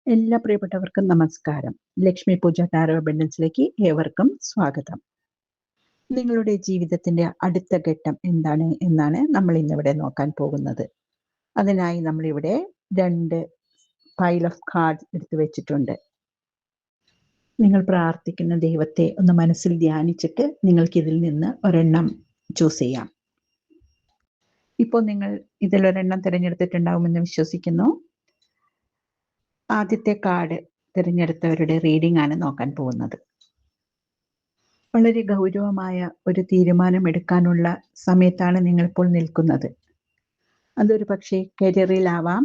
എല്ലാ പ്രിയപ്പെട്ടവർക്കും നമസ്കാരം. ലക്ഷ്മി പൂജ ടാരോ അബൻഡൻസിലേക്ക് ഏവർക്കും സ്വാഗതം. നിങ്ങളുടെ ജീവിതത്തിന്റെ അടുത്ത ഘട്ടം എന്താണ് എന്നാണ് നമ്മൾ ഇന്നിവിടെ നോക്കാൻ പോകുന്നത്. അതിനായി നമ്മളിവിടെ 2 പൈൽ ഓഫ് കാർഡ്സ് എടുത്തു വെച്ചിട്ടുണ്ട്. നിങ്ങൾ പ്രാർത്ഥിക്കുന്ന ദൈവത്തെ ഒന്ന് മനസ്സിൽ ധ്യാനിച്ചിട്ട് നിങ്ങൾക്ക് ഇതിൽ നിന്ന് ഒരെണ്ണം ചൂസ് ചെയ്യാം. ഇപ്പോൾ നിങ്ങൾ ഇതിലൊരെണ്ണം തിരഞ്ഞെടുത്തിട്ടുണ്ടാവുമെന്ന് വിശ്വസിക്കുന്നു. ആദ്യത്തെ കാർഡ് തിരഞ്ഞെടുത്തവരുടെ റീഡിംഗ് ആണ് നോക്കാൻ പോകുന്നത്. വളരെ ഗൗരവമായ ഒരു തീരുമാനം എടുക്കാനുള്ള സമയത്താണ് നിങ്ങളിപ്പോൾ നിൽക്കുന്നത്. അതൊരു പക്ഷേ കരിയറിലാവാം,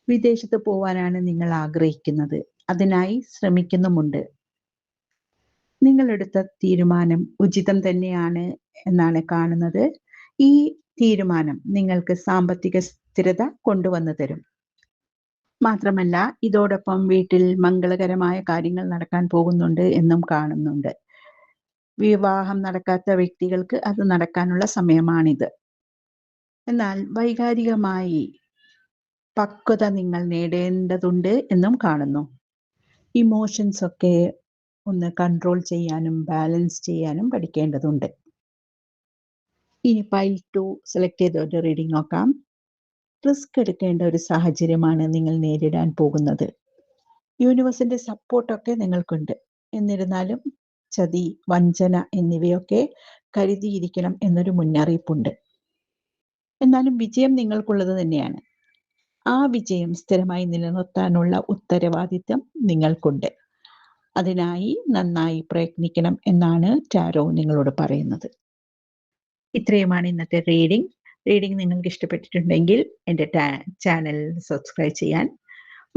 വിദേശത്ത് പോവാനാണ് നിങ്ങൾ ആഗ്രഹിക്കുന്നത്, അതിനായി ശ്രമിക്കുന്നുമുണ്ട്. നിങ്ങളെടുത്ത തീരുമാനം ഉചിതം തന്നെയാണ് എന്നാണ് കാണുന്നത്. ഈ തീരുമാനം നിങ്ങൾക്ക് സാമ്പത്തിക സ്ഥിരത കൊണ്ടുവന്നു തരും. മാത്രമല്ല ഇതോടൊപ്പം വീട്ടിൽ മംഗളകരമായ കാര്യങ്ങൾ നടക്കാൻ പോകുന്നുണ്ട് എന്നും കാണുന്നുണ്ട്. വിവാഹം നടക്കാത്ത വ്യക്തികൾക്ക് അത് നടക്കാനുള്ള സമയമാണിത്. എന്നാൽ വൈകാരികമായി പക്വത നിങ്ങൾ നേടേണ്ടതുണ്ട് എന്നും കാണുന്നു. ഇമോഷൻസ് ഒക്കെ ഒന്ന് കൺട്രോൾ ചെയ്യാനും ബാലൻസ് ചെയ്യാനും പഠിക്കേണ്ടതുണ്ട്. ഇനി പൈൽ 2 സെലക്ട് ചെയ്ത ഒരു റീഡിംഗ് നോക്കാം. റിസ്ക് എടുക്കേണ്ട ഒരു സാഹചര്യമാണ് നിങ്ങൾ നേരിടാൻ പോകുന്നത്. യൂണിവേഴ്സിന്റെ സപ്പോർട്ടൊക്കെ നിങ്ങൾക്കുണ്ട്. എന്നിരുന്നാലും ചതി, വഞ്ചന എന്നിവയൊക്കെ കരുതിയിരിക്കണം എന്നൊരു മുന്നറിയിപ്പുണ്ട്. എന്നാലും വിജയം നിങ്ങൾക്കുള്ളത് തന്നെയാണ്. ആ വിജയം സ്ഥിരമായി നിലനിർത്താനുള്ള ഉത്തരവാദിത്തം നിങ്ങൾക്കുണ്ട്. അതിനായി നന്നായി പ്രയത്നിക്കണം എന്നാണ് ടാരോ നിങ്ങളോട് പറയുന്നത്. ഇത്രയുമാണ് ഇന്നത്തെ റീഡിംഗ്. നിങ്ങൾക്ക് ഇഷ്ടപ്പെട്ടിട്ടുണ്ടെങ്കിൽ എൻ്റെ ചാനൽ സബ്സ്ക്രൈബ് ചെയ്യാൻ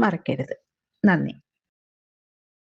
മറക്കരുത്. നന്ദി.